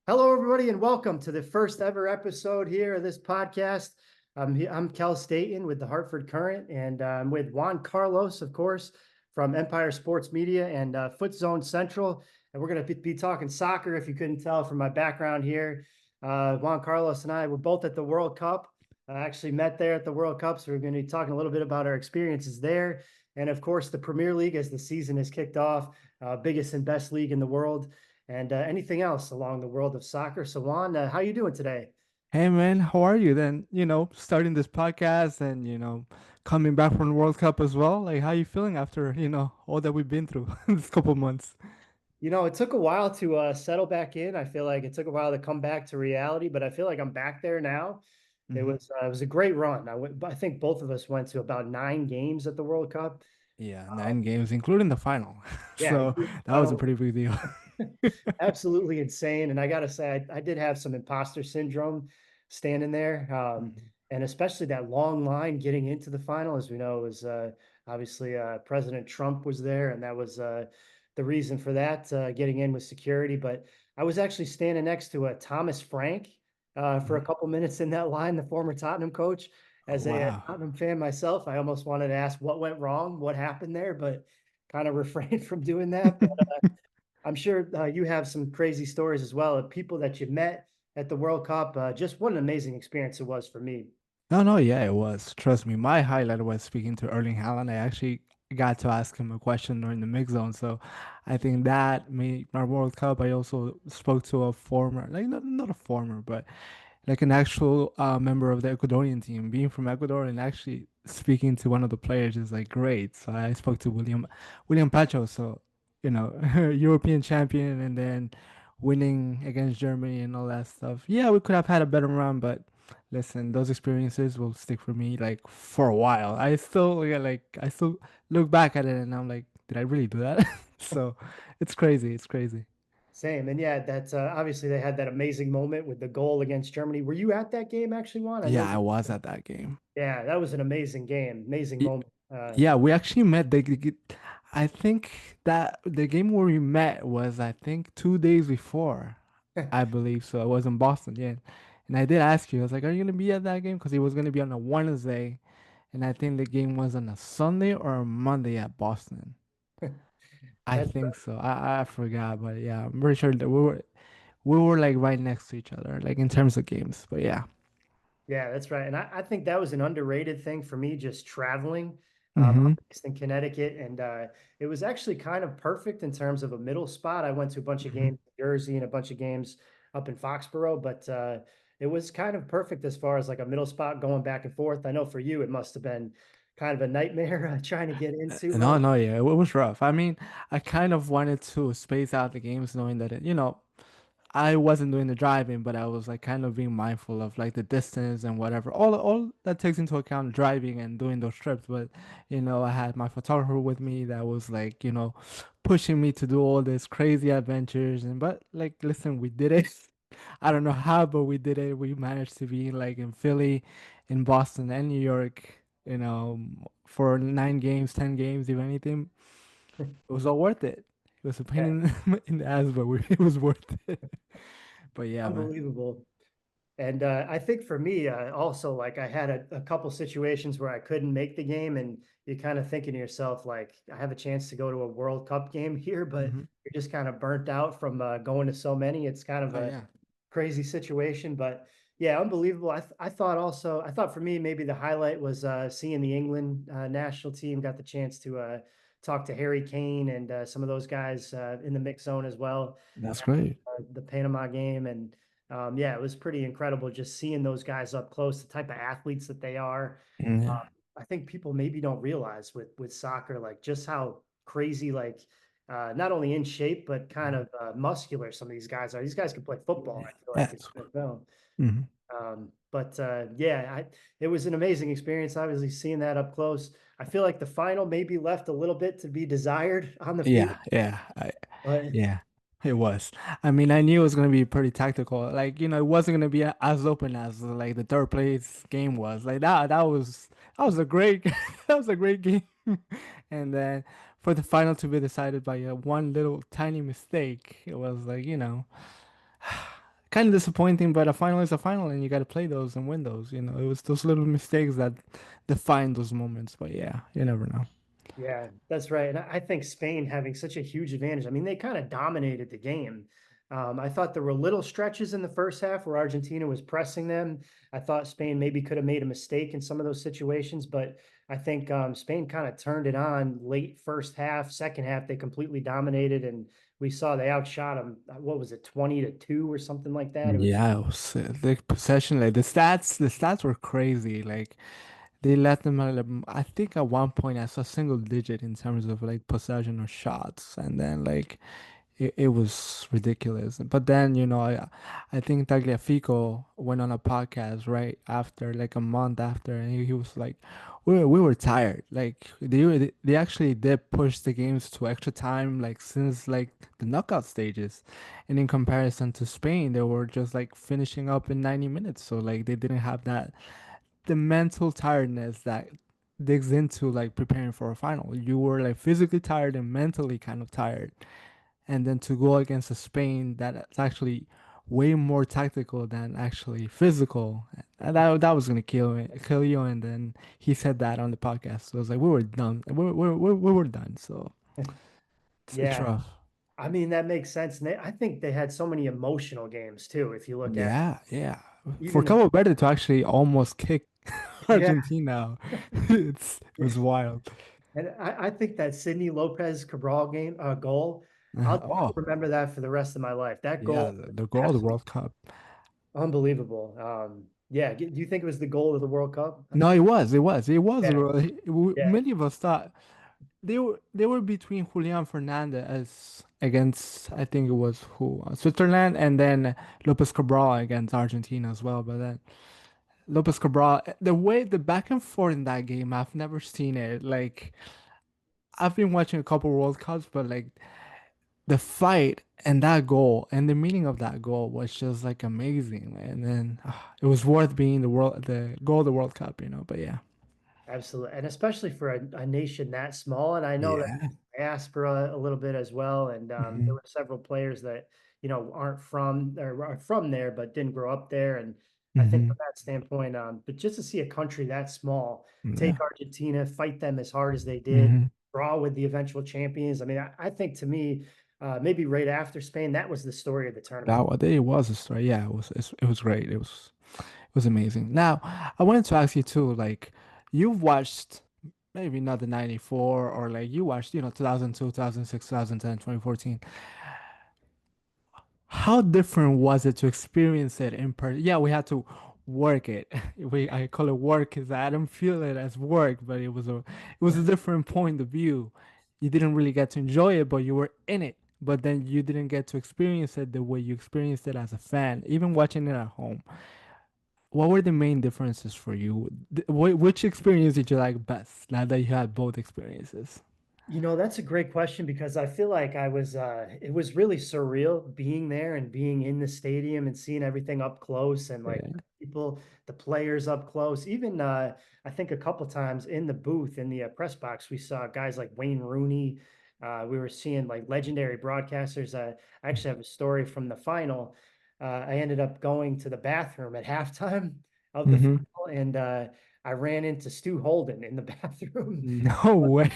Hello, everybody, and welcome to the first ever episode here of this podcast. I'm Kels Dayton with the Hartford Current, and I'm with Juan Carlos, of course, from Empire Sports Media and Foot Zone Central. And we're going to be talking soccer, if you couldn't tell from my background here. Juan Carlos and I were both at the World Cup. I actually met there at the World Cup, so we're going to be talking a little bit about our experiences there. And of course, the Premier League as the season has kicked off, biggest and best league in the world and anything else along the world of soccer. So, Juan, how you doing today? Hey man, how are you then? Starting this podcast and coming back from the World Cup as well. Like how you feeling after, all that we've been through this couple months? It took a while to settle back in. I feel like it took a while to come back to reality, but I feel like I'm back there now. Hmm. It was a great run. I think both of us went to about 9 games at the World Cup. Yeah, Um, 9 games, including the final. yeah, So including the that was a final. pretty big deal. Absolutely insane. And I gotta say, I did have some imposter syndrome standing there. Mhm. And especially that long line getting into the final, as we know, was obviously President Trump was there, and that was the reason for that, getting in with security. But I was actually standing next to Thomas Frank for a Mhm. couple minutes in that line, the former Tottenham coach. Oh, As a wow. Tottenham fan myself, I almost wanted to ask what went wrong, what happened there, but kind of refrained from doing that. I'm sure you have some crazy stories as well of people that you met at the World Cup. Just what an amazing experience it was for me. No, no, yeah, it was. Trust me, my highlight was speaking to Erling Haaland. I actually got to ask him a question during the mix zone, so I think that made my World Cup. I also spoke to a former, like not a former, but like an actual member of the Ecuadorian team. Being from Ecuador and actually speaking to one of the players is like great. So I spoke to William Pacho, so European champion, and then winning against Germany and all that stuff. Yeah, we could have had a better run, but listen, those experiences will stick for me like for a while. I still yeah, like I still look back at it and I'm like, did I really do that? So it's crazy. It's crazy. Same. And yeah, that's obviously they had that amazing moment with the goal against Germany. Were you at that game actually, Juan? I know Yeah, I you. was at that game. Yeah, that was an amazing game, amazing moment. Yeah, we actually met. I think that the game where we met was, I think, 2 days before. I believe so. It was in Boston, yeah. And I did ask you, I was like, "Are you gonna be at that game?" Because it was gonna be on a Wednesday, and I think the game was on a Sunday or a Monday at Boston. I That's think so. I forgot, but yeah, I'm pretty sure that we were like right next to each other, like in terms of games. But yeah. Yeah, that's right. And I think that was an underrated thing for me, just traveling. Mm-hmm. I'm based in Connecticut, and it was actually kind of perfect in terms of a middle spot. I went to a bunch of games in Jersey and a bunch of games up in Foxborough, but it was kind of perfect as far as like a middle spot going back and forth. I know for you, it must have been kind of a nightmare trying to get into. No, no, yeah, it was rough. I mean, I kind of wanted to space out the games, knowing that I wasn't doing the driving, but I was like kind of being mindful of like the distance and whatever. All that takes into account driving and doing those trips. But I had my photographer with me that was like pushing me to do all these crazy adventures. And but like, listen, we did it. I don't know how, but we did it. We managed to be like in Philly, in Boston, and New York. For 9 games, 10 games, if anything, it was all worth it. It was a pain Yeah, in the ass, but it was worth it. But yeah, man. unbelievable. And I think for me, also, like I had a couple situations where I couldn't make the game, and you're kind of thinking to yourself, like, I have a chance to go to a World Cup game here, but Hmm. you're just kind of burnt out from going to so many. It's kind of Oh a yeah. crazy situation, but yeah, unbelievable. I thought also, I thought for me, maybe the highlight was seeing the England national team. Got the chance to talk to Harry Kane and some of those guys in the mix zone as well That's great. the Panama game. And yeah, it was pretty incredible just seeing those guys up close, the type of athletes that they are. Yeah. I think people maybe don't realize with soccer, like just how crazy, like not only in shape, but kind of muscular some of these guys are. These guys can play football, Yeah. I feel like, in That's. the NFL. Hmm. But yeah, it was an amazing experience, obviously, seeing that up close. I feel like the final maybe left a little bit to be desired on the field, Yeah. Yeah. but Yeah. It was. I mean, I knew it was gonna be pretty tactical. Like, it wasn't gonna be as open as like the third place game was. Like that was a great that was a great game. And then for the final to be decided by one little tiny mistake, it was like, kind of disappointing, but a final is a final, and you got to play those and win those. You know, it was those little mistakes that define those moments. But yeah, you never know. Yeah, that's right. And I think Spain having such a huge advantage. I mean, they kind of dominated the game. I thought there were little stretches in the first half where Argentina was pressing them. I thought Spain maybe could have made a mistake in some of those situations, but I think Spain kind of turned it on late first half. Second half, they completely dominated, and we saw they outshot them. What was it, 20-2 or something like that? It was Yeah, it was the possession, like the stats were crazy. Like they let them, I think at one point I saw single digit in terms of like possession or shots, and then like it was ridiculous. But then, I think Tagliafico went on a podcast right after, like a month after, and he was like, we were tired. Like they actually did push the games to extra time, like since like the knockout stages, and in comparison to Spain, they were just like finishing up in 90 minutes. So like they didn't have that the mental tiredness that digs into like preparing for a final. You were like physically tired and mentally kind of tired, and then to go against a Spain that's actually way more tactical than actually physical, and that was gonna kill you. And then he said that on the podcast. So it was like we were done. We were done. So it's yeah. rough. I mean, that makes sense. And I think they had so many emotional games too. If you look at Yeah, yeah. For even the Cabo Verde to actually almost kick yeah, Argentina, it was wild. and I think that Sidney Lopez Cabral game goal, I'll Oh, remember that for the rest of my life. That yeah, goal, the goal of the absolutely World Cup. unbelievable. Yeah, do you think it was the goal of the World Cup? No, it was. Yeah, yeah, Many of us thought they were between Julian Fernandez against, I think it was who, Switzerland, and then Lopez Cabral against Argentina as well. But then Lopez Cabral, the back and forth in that game, I've never seen it. Like I've been watching a couple World Cups, but like the fight and that goal and the meaning of that goal was just like amazing, and then it was worth being the goal of the World Cup. But yeah. absolutely. And especially for a nation that small. And I know that Yeah. diaspora a little bit as well. And there Hmm. were several players that, aren't from or are from there, but didn't grow up there. And I think Hmm. from that standpoint, but just to see a country that small Yeah. take Argentina, fight them as hard as they did, Hmm. draw with the eventual champions. I mean, I think to me, maybe right after Spain, that was the story of the tournament. It was a story. Yeah, it was great. It was amazing. Now, I wanted to ask you too, like you've watched maybe not the 94, or like you watched, 2002, 2006, 2010, 2014. How different was it to experience it in person? Yeah, we had to work it. I call it work because I don't feel it as work, but it was a different point of view. You didn't really get to enjoy it, but you were in it. But then you didn't get to experience it the way you experienced it as a fan, even watching it at home. What were the main differences for you? Which experience did you like best now that you had both experiences? That's a great question because I feel like it was really surreal being there and being in the stadium and seeing everything up close and like Yeah. people, the players up close. Even I think a couple times in the booth in the press box, we saw guys like Wayne Rooney. We were seeing like legendary broadcasters. I actually have a story from the final. I ended up going to the bathroom at halftime of the Mm-hmm. final, and I ran into Stu Holden in the bathroom. No way.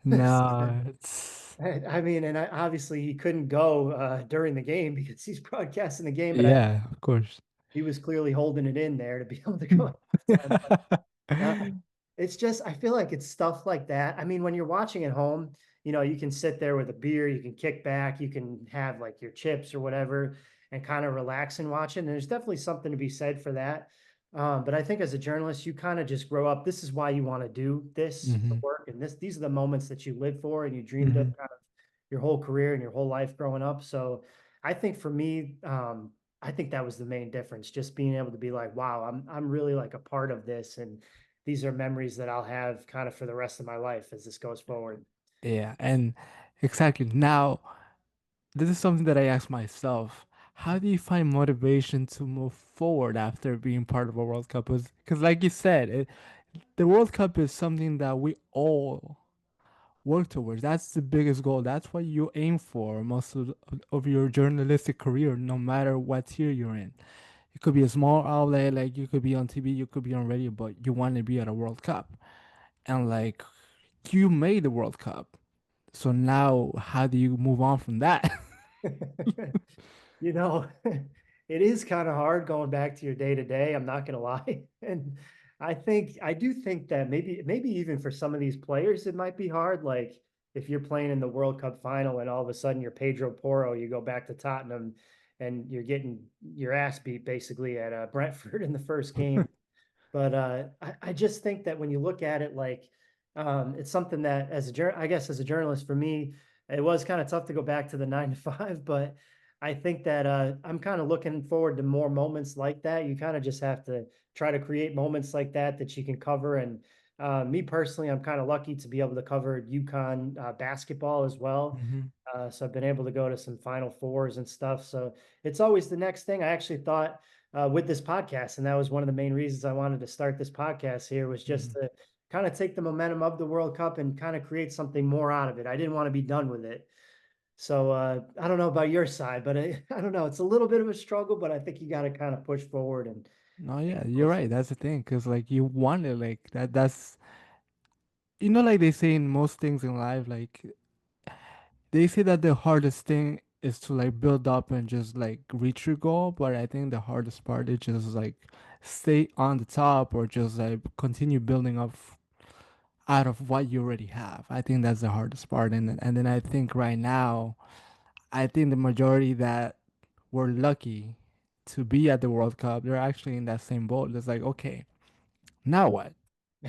No, it's I mean, and obviously he couldn't go during the game because he's broadcasting the game, but yeah, of course. he was clearly holding it in there to be able to go at halftime. Uh, it's just, I feel like it's stuff like that. I mean, when you're watching at home, you can sit there with a beer, you can kick back, you can have like your chips or whatever and kind of relax and watch it. And there's definitely something to be said for that. But I think as a journalist, you kind of just grow up. This is why you want to do this for Hmm. work. And these are the moments that you live for and you dreamed of Hmm. kind of your whole career and your whole life growing up. So I think for me, I think that was the main difference, just being able to be like, wow, I'm really like a part of this. And these are memories that I'll have kind of for the rest of my life as this goes forward. Yeah, and exactly. Now, this is something that I ask myself. How do you find motivation to move forward after being part of a World Cup? Because like you said, the World Cup is something that we all work towards. That's the biggest goal. That's what you aim for most of your journalistic career, no matter what tier you're in. It could be a small outlet, like you could be on TV, you could be on radio, but you want to be at a World Cup. And like you made the World Cup. So now how do you move on from that? You know, it is kind of hard going back to your day to day. I'm not going to lie. And I do think that maybe even for some of these players, it might be hard. Like if you're playing in the World Cup final and all of a sudden you're Pedro Porro, you go back to Tottenham and you're getting your ass beat basically at Brentford in the first game. But I just think that when you look at it, like it's something that I guess as a journalist for me, it was kind of tough to go back to the 9 to 5. But I think that I'm kind of looking forward to more moments like that. You kind of just have to try to create moments like that you can cover. And me personally, I'm kind of lucky to be able to cover UConn basketball as well. Hmm. So I've been able to go to some Final Fours and stuff. So it's always the next thing. I actually thought with this podcast, and that was one of the main reasons I wanted to start this podcast here was just Hmm. to kind of take the momentum of the World Cup and kind of create something more out of it. I didn't want to be done with it. So I don't know about your side, but I don't know. It's a little bit of a struggle, but I think you got to kind of push forward and No, yeah, you're right. That's the thing, because like you want it like that. That's like they say in most things in life, like they say that the hardest thing is to like build up and just like reach your goal, but I think the hardest part is just like stay on the top or just like continue building up out of what you already have. I think that's the hardest part, and then I think right now, I think the majority that were lucky to be at the World Cup, they're actually in that same boat. It's like, okay, now what?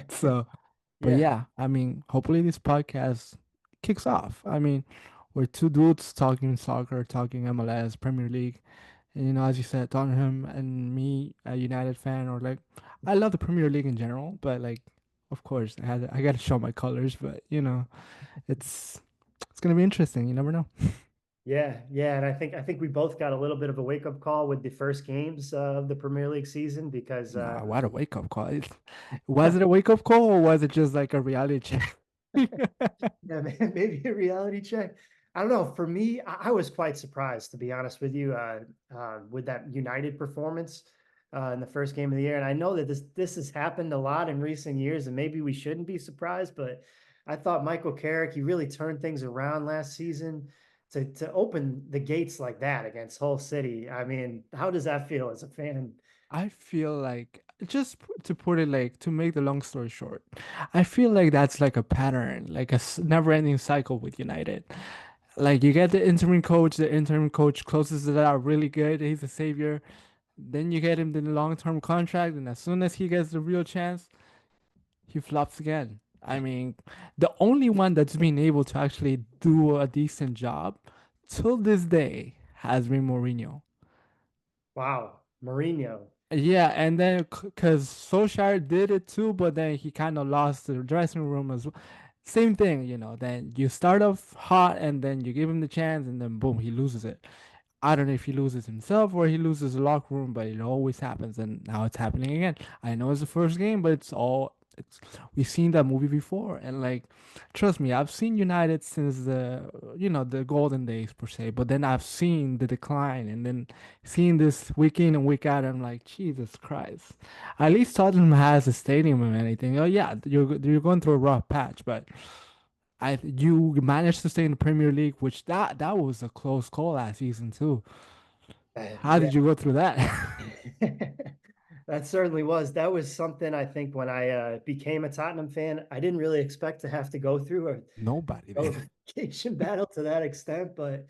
So, but yeah. yeah, I mean, hopefully this podcast kicks off. I mean, we're two dudes talking soccer, talking MLS, Premier League. And, as you said, Tottenham and me, a United fan, or like, I love the Premier League in general, but like, of course, I got to show my colors. But it's it's gonna be interesting. You never know. Yeah, and I think we both got a little bit of a wake up call with the first games of the Premier League season because Nah, what a wake up call! Was it a wake up call or was it just like a reality check? yeah, maybe a reality check. I don't know. For me, I was quite surprised, to be honest with you, with that United performance in the first game of the year. And I know that this has happened a lot in recent years, and maybe we shouldn't be surprised. But I thought Michael Carrick, he really turned things around last season to open the gates like that against Hull City. I mean, how does that feel as a fan? I feel like just to put it like to make the long story short, I feel like that's like a pattern, like a never-ending cycle with United. Like you get the interim coach closes it out really good, he's a savior. Then you get him the long-term contract, and as soon as he gets the real chance, he flops again. I mean, the only one that's been able to actually do a decent job till this day has been Mourinho. Wow, Mourinho. Yeah, and then because Solskjaer did it too, but then he kind of lost the dressing room as well. Same thing, Then you start off hot, and then you give him the chance, and then boom, he loses it. I don't know if he loses himself or he loses the locker room, but it always happens, and now it's happening again. I know it's the first game, but it's we've seen that movie before, and like, trust me, I've seen United since the golden days per se, but then I've seen the decline, and then seeing this week in and week out, I'm like, Jesus Christ. At least Tottenham has a stadium and anything. Oh yeah, you're going through a rough patch, but. You managed to stay in the Premier League, which that was a close call last season too. How Yeah. did you go through that? That certainly was. That was something I think when I became a Tottenham fan, I didn't really expect to have to go through a Nobody did. relegation battle to that extent. But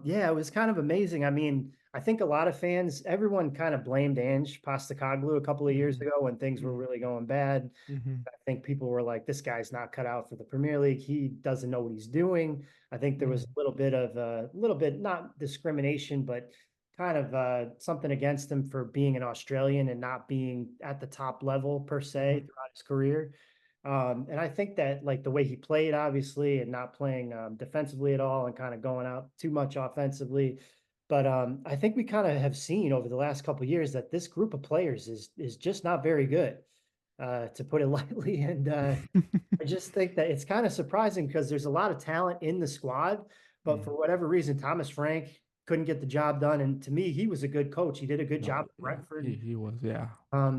yeah, it was kind of amazing. I mean, I think a lot of fans, everyone kind of blamed Ange Postecoglou a couple of years Hmm. ago when things were really going bad. Hmm. I think people were like, this guy's not cut out for the Premier League. He doesn't know what he's doing. I think there was a Hmm. little bit of a little bit, not discrimination, but kind of something against him for being an Australian and not being at the top level per se Hmm. throughout his career. And I think that like the way he played, obviously, and not playing defensively at all and kind of going out too much offensively. But I think we kind of have seen over the last couple of years that this group of players is just not very good. to put it lightly. And I just think that it's kind of surprising because there's a lot of talent in the squad, but Mm. for whatever reason, Thomas Frank couldn't get the job done. And to me, he was a good coach. He did a good No, job at Brentford. he was, yeah.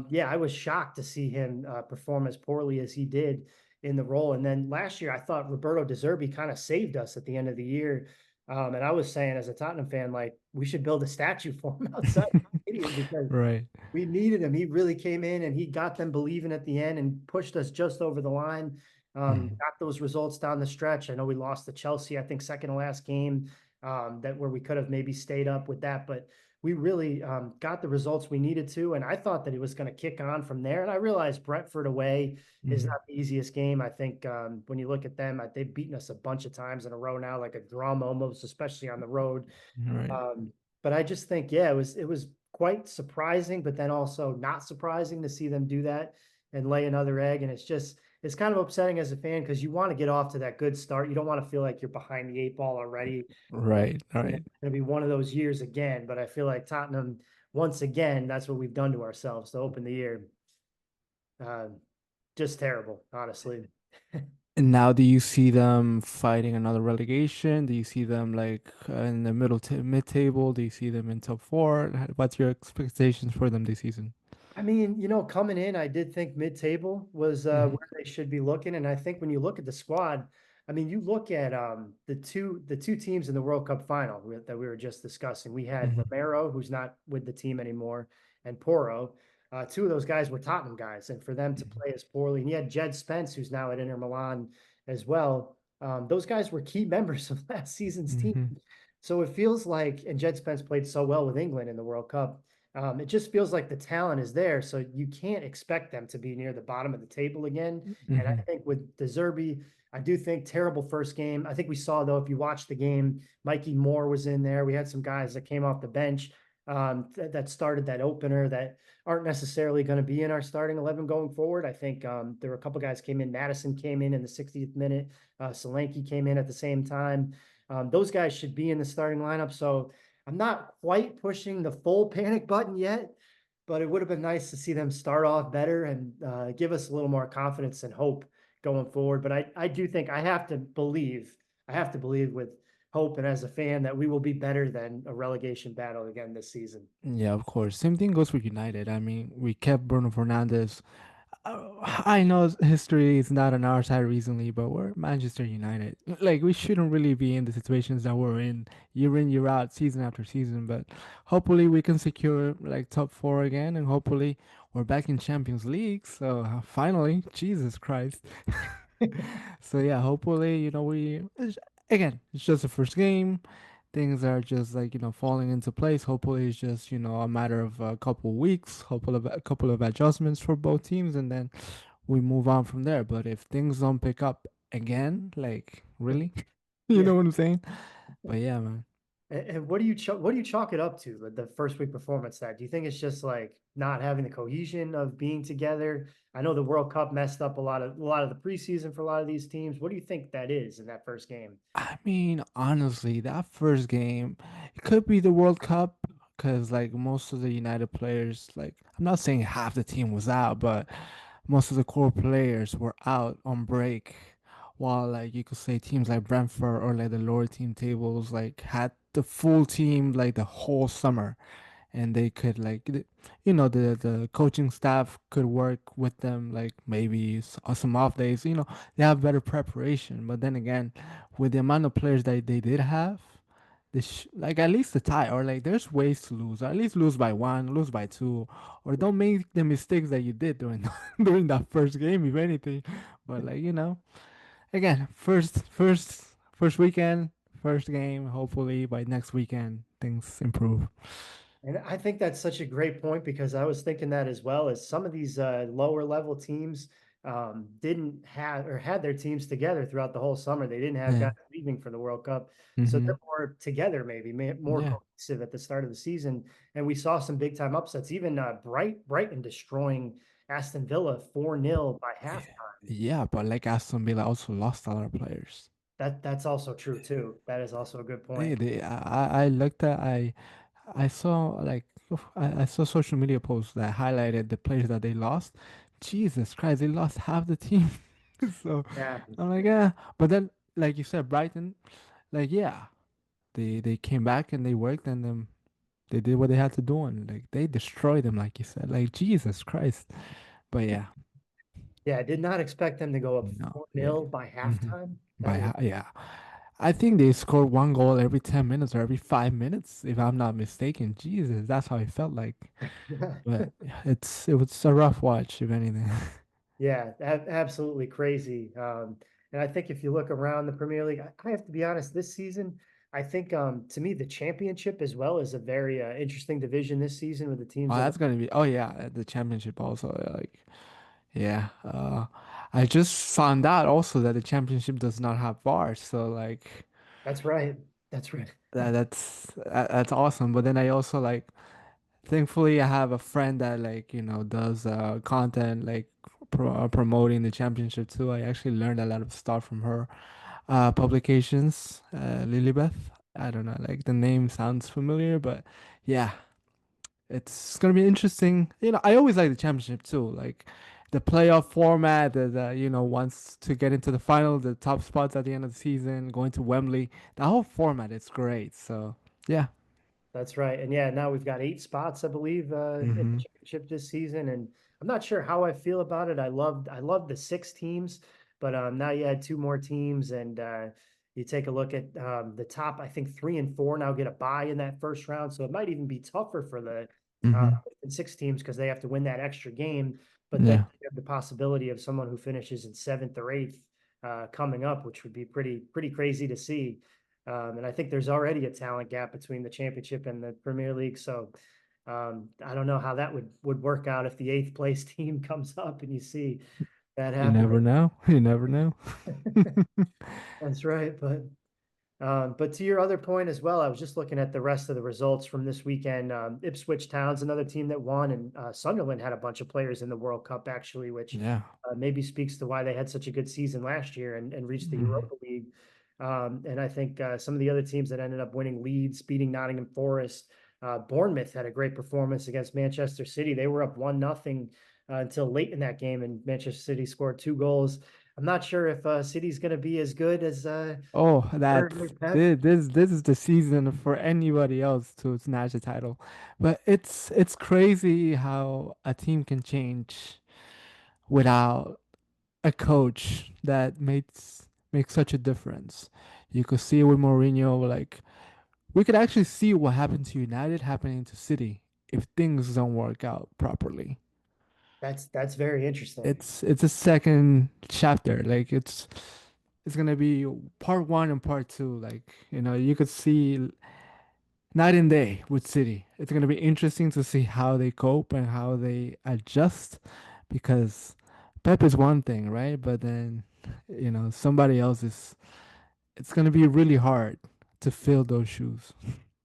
Yeah, I was shocked to see him perform as poorly as he did in the role. And then last year, I thought Roberto De Zerbi kind of saved us at the end of the year. And I was saying, as a Tottenham fan, like we should build a statue for him outside the stadium because Right. we needed him. He really came in and he got them believing at the end and pushed us just over the line. Mhm. Got those results down the stretch. I know we lost to Chelsea, I think second to last game, that where we could have maybe stayed up with that, but we really got the results we needed to. And I thought that it was going to kick on from there. And I realized Brentford away is Mhm. not the easiest game. I think when you look at them, they've beaten us a bunch of times in a row now, like a drum almost, especially on the road. Right. Um, but I just think, yeah, it was quite surprising, but then also not surprising to see them do that and lay another egg. And it's kind of upsetting as a fan because you want to get off to that good start. You don't want to feel like you're behind the eight ball already. Right. And it's Right. going to be one of those years again. But I feel like Tottenham, once again, that's what we've done to ourselves to open the year. Uh, just terrible, honestly. And now, do you see them fighting another relegation? Do you see them like in the mid table? Do you see them in top four? What's your expectations for them this season? I mean, coming in, I did think mid-table was Hmm. where they should be looking. And I think when you look at the squad, I mean, you look at the two teams in the World Cup final that we were just discussing. We had Hmm. Romero, who's not with the team anymore, and Porro. Two of those guys were Tottenham guys, and for them to play as poorly, and you had Jed Spence, who's now at Inter Milan as well. Those guys were key members of last season's team. Hmm. So it feels like, and Jed Spence played so well with England in the World Cup. It just feels like the talent is there, so you can't expect them to be near the bottom of the table again. And I Hmm. think with De Zerbi, I do think terrible first game. I think we saw though, if you watch the game, Mikey Moore was in there. We had some guys that came off the bench that started that opener that aren't necessarily going to be in our starting 11 going forward. I think there were a couple guys came in. Madison came in the 60th minute. Solanke came in at the same time. Those guys should be in the starting lineup. So I'm not quite pushing the full panic button yet, but it would have been nice to see them start off better and give us a little more confidence and hope going forward. But I do think I have to believe with hope and as a fan that we will be better than a relegation battle again this season. Yeah, of course. Same thing goes for United. I mean, we kept Bruno Fernandes. I know history is not on our side recently, but we're Manchester United. Like, we shouldn't really be in the situations that we're in, year out, season after season. But hopefully, we can secure like top four again, and hopefully, we're back in Champions League. So finally, Jesus Christ. So yeah, hopefully, again, it's just the first game. Things are just like, falling into place. Hopefully, it's just, a matter of a couple weeks, a couple of adjustments for both teams, and then we move on from there. But if things don't pick up again, like really, you Yeah. know what I'm saying? But yeah, man. And what do you chalk it up to, the first week performance? That do you think it's just like not having the cohesion of being together? I know the World Cup messed up a lot of the preseason for a lot of these teams. What do you think that is in that first game? I mean, honestly, that first game, it could be the World Cup because, like, most of the United players, like, I'm not saying half the team was out, but most of the core players were out on break. While, like, you could say teams like Brentford or like the lower team tables, like, had the full team, like, the whole summer, and they could like the coaching staff could work with them, like maybe some off days, they have better preparation. But then again, with the amount of players that they did have, this like at least the tie, or like there's ways to lose, or at least lose by one, lose by two, or don't make the mistakes that you did during during that first game, if anything. But like, again, first weekend, first game, hopefully by next weekend things improve. And I think that's such a great point because I was thinking that as well as some of these lower level teams didn't have or had their teams together throughout the whole summer. They didn't have guys Yeah. leaving for the World Cup. So Hmm. they're more together, maybe more Yeah. cohesive at the start of the season. And we saw some big time upsets, even Brighton destroying Aston Villa 4-0 by halftime. Yeah, but like Aston Villa also lost a lot of players. That's also true too. That is also a good They, point. they, I looked at, I saw like, I saw social media posts that highlighted the players that they lost. Jesus Christ, they lost half the team. So Yeah, I'm like, yeah. But then, like you said, Brighton, like, yeah, they came back and they worked and they did what they had to do and like they destroyed them, like you said. Like Jesus Christ. But yeah, yeah. I did not expect them to go up no, yeah. 4-0 by hmm halftime. That By was yeah, I think they scored one goal every 10 minutes or every 5 minutes, if I'm not mistaken. Jesus, that's how it felt like. But it was a rough watch, if anything. yeah, absolutely crazy. And I think if you look around the Premier League, I have to be honest, this season, I think to me the championship as well is a very interesting division this season with the Oh, teams that are. that's gonna be. Oh yeah, the championship also. Like, yeah. I just found out also that the championship does not have bars. So like, That's right. That's right. that's awesome. But then I also like, thankfully, I have a friend that like does content like promoting the championship too. I actually learned a lot of stuff from her publications. Lilibeth. I don't know, like the name sounds familiar, but yeah, it's gonna be interesting. I always like the championship too. Like the playoff format, the wants to get into the final, the top spots at the end of the season, going to Wembley. The whole format is great. So yeah. That's right. And yeah, now we've got 8 spots, I believe, in the hmm championship this season. And I'm not sure how I feel about it. I loved the 6 teams, but now you add 2 more teams and you take a look at the top, I think 3 and 4 now get a bye in that first round. So it might even be tougher for the hmm 6 teams because they have to win that extra game. But then Yeah. you have the possibility of someone who finishes in seventh or eighth coming up, which would be pretty crazy to see. And I think there's already a talent gap between the championship and the Premier League. So I don't know how that would work out if the eighth place team comes up and you see that You happening. never know. You never know. That's right. But to your other point as well, I was just looking at the rest of the results from this weekend. Ipswich Town's another team that won, and Sunderland had a bunch of players in the World Cup actually, which Yeah. maybe speaks to why they had such a good season last year and reached the hmm Europa League. And I think some of the other teams that ended up winning, Leeds beating Nottingham Forest. Bournemouth had a great performance against Manchester City. They were up 1-0 until late in that game, and Manchester City scored 2 goals. I'm not sure if City's going to be as good as Oh, that under Pep. this is the season for anybody else to snatch a title. But it's crazy how a team can change without a coach that makes such a difference. You could see it with Mourinho, like we could actually see what happened to United happening to City if things don't work out properly. That's very interesting. It's a second chapter. Like it's gonna be part one and part two. Like, you could see night and day with City. It's gonna be interesting to see how they cope and how they adjust because Pep is one thing, right? But then, somebody else is. It's gonna be really hard to fill those shoes.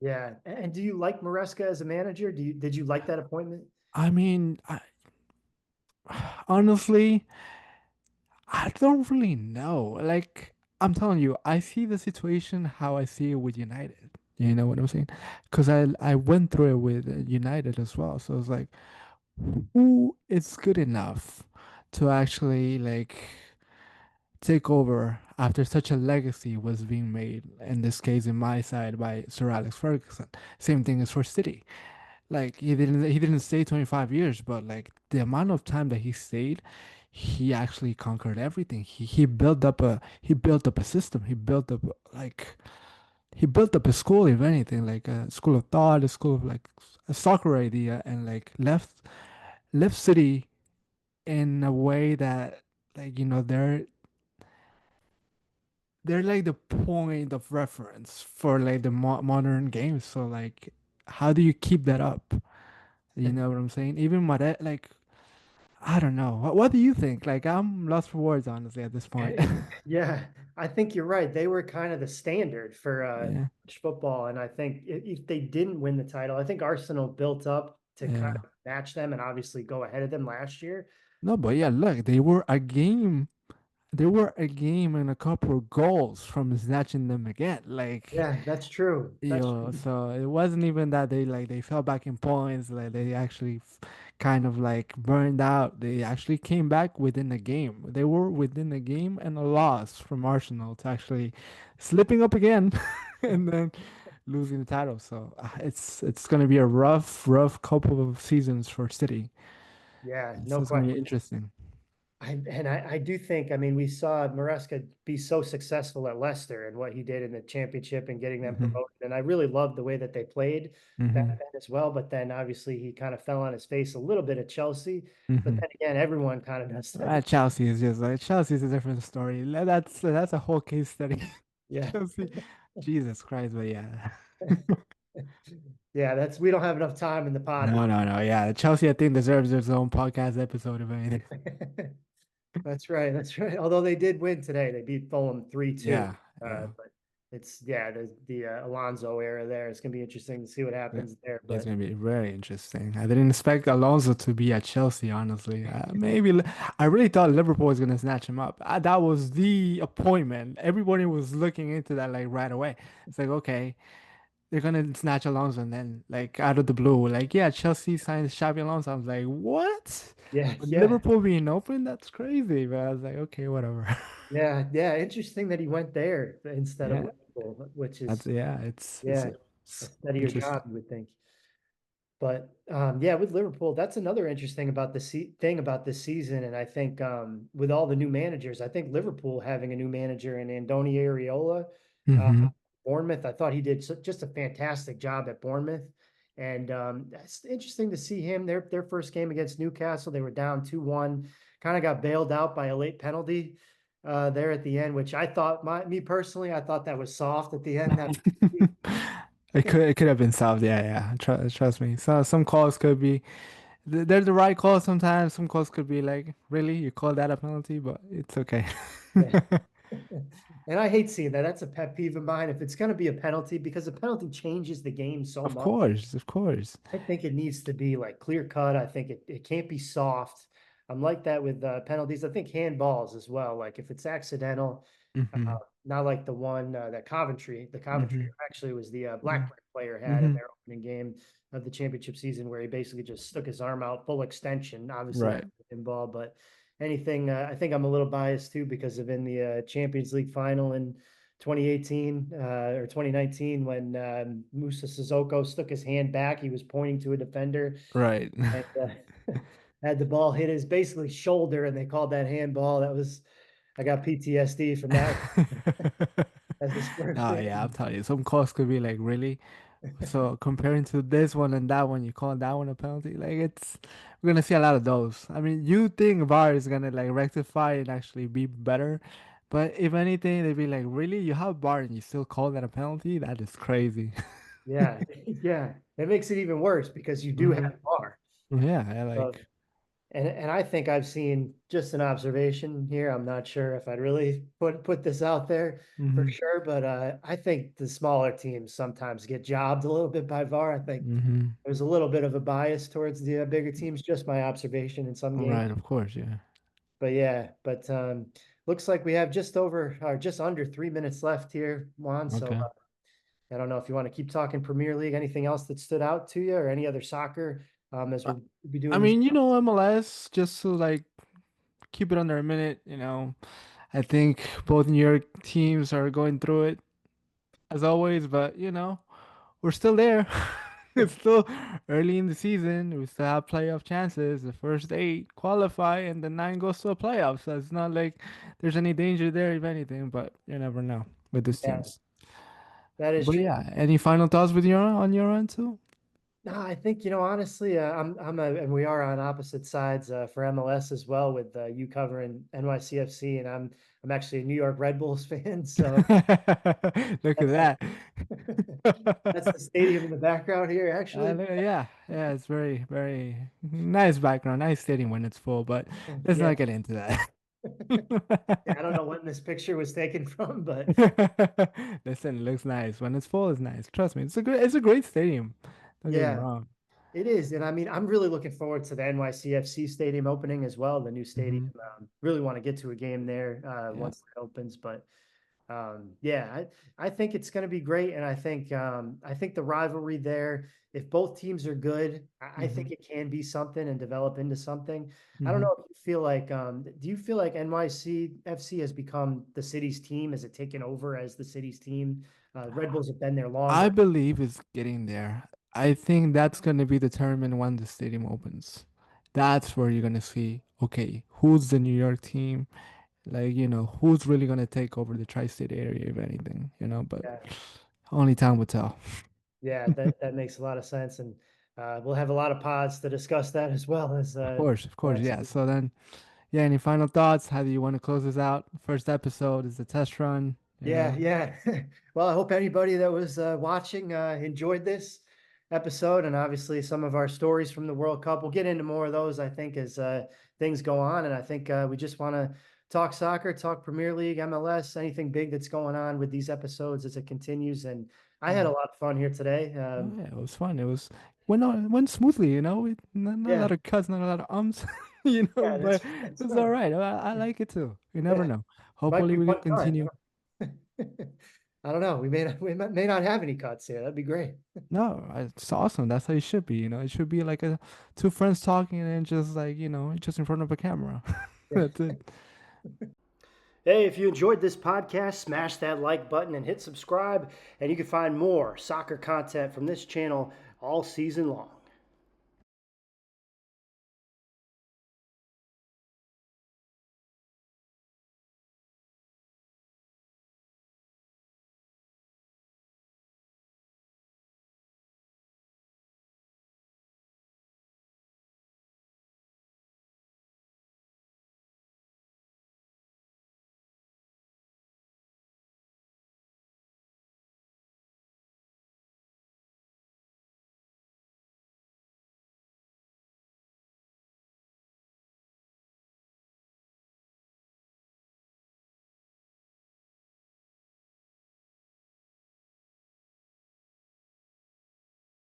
Yeah. And do you like Maresca as a manager? Did you like that appointment? I mean, honestly, I don't really know. Like, I'm telling you, I see the situation how I see it with United. You know what I'm saying? Because I went through it with United as well. So it's like, who is good enough to actually like take over after such a legacy was being made? In this case, in my side, by Sir Alex Ferguson. Same thing as for City. Like he didn't stay 25 years, but like the amount of time that he stayed, he actually conquered everything. He built up a system. He built up a school, if anything, like a school of thought, a school of like a soccer idea, and like left City in a way that like they're like the point of reference for like the modern games. So like, how do you keep that up? You know what I'm saying? Even Mare, like I don't know. What do you think? Like I'm lost for words, honestly, at this point. Yeah, I think you're right. They were kind of the standard for Yeah, football, and I think if they didn't win the title, I think Arsenal built up to kind yeah. of match them and obviously go ahead of them last year. No, but yeah, look, they were a game. they were a game and a couple of goals from snatching them again. Like, Yeah, that's true. That's yo, true. so it wasn't even that they fell back in points. Like they actually kind of like burned out. They actually came back within the game. They were within the game and a loss from Arsenal to actually slipping up again and then losing the title. So it's gonna be a rough couple of seasons for City. Yeah, So no it's gonna be question. interesting. I do think, I mean, we saw Maresca be so successful at Leicester and what he did in the championship and getting them Hmm. promoted. And I really loved the way that they played back Hmm. then as well. But then obviously he kind of fell on his face a little bit at Chelsea. But Hmm. then again, everyone kind of does that. Chelsea is just like Chelsea's a different story. That's a whole case study. Yeah. Chelsea, Jesus Christ, but yeah. Yeah, we don't have enough time in the pod to No, no, no. Yeah, Chelsea, I think deserves its own podcast episode if anything. That's right. That's right. Although they did win today, they beat Fulham 3-2. Yeah, yeah. But it's yeah, the Alonso era there. It's gonna be interesting to see what That- happens there. That's But gonna be very interesting. I didn't expect Alonso to be at Chelsea, honestly. I really thought Liverpool was gonna snatch him up. That was the appointment. Everybody was looking into that like right away. It's like, okay, they're gonna snatch Alonso, and then like out of the blue, like yeah, Chelsea signed Xabi Alonso. I was like, what? yeah, With yeah, Liverpool being open, that's crazy. But I was like, okay, whatever. yeah. Interesting that he went there instead of Yeah, Liverpool, which that's is yeah, it's yeah, a steadier interesting. job, you would think. But yeah, with Liverpool, that's another interesting about thing about this season. And I think with all the new managers, I think Liverpool having a new manager in Andoni Areola, uh, Hmm. Bournemouth, I thought he did just a fantastic job at Bournemouth. And it's interesting to see him. Their first game against Newcastle, they were down 2-1, kind of got bailed out by a late penalty there at the end, which I thought me personally, I thought that was soft at the end. That It could have been solved. Yeah, yeah. Trust me. So some calls could be they're the right call sometimes. Some calls could be like, really, you call that a penalty? But it's okay. yeah. And I hate seeing that. That's a pet peeve of mine. If it's going to be a penalty, because a penalty changes the game so Of much, course, of course. I think it needs to be like clear cut. I think it can't be soft. I'm like that with penalties. I think handballs as well. Like if it's accidental, Hmm. not like the one that the Coventry Hmm. actually was the Hmm. Blackburn player had in Hmm. their opening game of the championship season, where he basically just stuck his arm out full extension. Obviously, Right. that's a ball, but anything. I think I'm a little biased too because of in the Champions League final in 2018 or 2019 when Musa Sissoko stuck his hand back. He was pointing to a defender Right. and had the ball hit his basically shoulder, and they called that handball. That was I got PTSD from that as a Spurs Oh yeah, I'm fan. telling you, some calls could be like really. So comparing to this one and that one, you call that one a penalty? Like we're gonna see a lot of those. I mean, you think VAR is gonna like rectify and actually be better, but if anything, they'd be like, really, you have VAR and you still call that a penalty? That is crazy. Yeah, yeah. It makes it even worse because you do have Hmm. VAR. Yeah, I So, like. and I think I've seen just an observation here. I'm not sure if I'd really put this out there for Hmm. sure, but I think the smaller teams sometimes get jobbed a little bit by VAR. I think Hmm. there's a little bit of a bias towards the bigger teams, just my observation in some games. Right, of course, yeah. But yeah, but looks like we have just over or just under 3 minutes left here, Juan. So Okay. I don't know if you want to keep talking Premier League, anything else that stood out to you or any other soccer as I we'll be I doing these. mean, MLS, just to like keep it under a minute, I think both New York teams are going through it as always, but we're still there. It's still early in the season. We still have playoff chances. The first eight qualify, and the nine goes to a playoff. So it's not like there's any danger there, if anything. But you never know with these Yeah, teams. that is But true. yeah, any final thoughts with your on your end too? No, I think, honestly, and we are on opposite sides for MLS as well with you covering NYCFC and I'm actually a New York Red Bulls fan. So Look at that's that. that's the stadium in the background here, actually. Yeah, yeah, it's very, very nice background, nice stadium when it's full, but let's Yeah. not get into that. Yeah, I don't know when this picture was taken from, but Listen, it looks nice. When it's full, it's nice. Trust me, it's a great stadium. Don't get me yeah. wrong. It is, and I mean, I'm really looking forward to the NYCFC stadium opening as well, the new stadium. Hmm. Really want to get to a game there Yeah. once it opens, but yeah, I think it's going to be great, and I think the rivalry there, if both teams are good, I Hmm. think it can be something and develop into something. I don't Hmm. know if you feel like, do you feel like NYCFC has become the city's team? Has it taken over as the city's team? Red Bulls have been there I longer. believe it's getting there. I think that's going to be determined when the stadium opens. That's where you're going to see, okay, who's the New York team? Like, who's really going to take over the tri state area, if anything, but Yeah, only time will tell. yeah, that makes a lot of sense, and we'll have a lot of pods to discuss that as well as Of course, next yeah. season. So then, yeah, any final thoughts? How do you want to close this out? First episode is the test run, Yeah, yeah. Well, I hope anybody that was watching enjoyed this episode and obviously some of our stories from the World Cup. We'll get into more of those, I think, as things go on. And I think we just want to talk soccer, talk Premier League, MLS, anything big that's going on with these episodes as it continues. And I had a Mhm. lot of fun here today. Oh yeah, it was fun. It went smoothly, not a Yeah, lot of cuts, not a lot of ums, yeah, but it that's was all right. right. I like it too. You never Yeah, know. might Hopefully be we can one time. continue. I don't know. We may not have any cuts here. That'd be great. No, it's awesome. That's how it should be. It should be like two friends talking and just like, just in front of a camera. Yeah. That's it. Hey, if you enjoyed this podcast, smash that like button and hit subscribe, and you can find more soccer content from this channel all season long.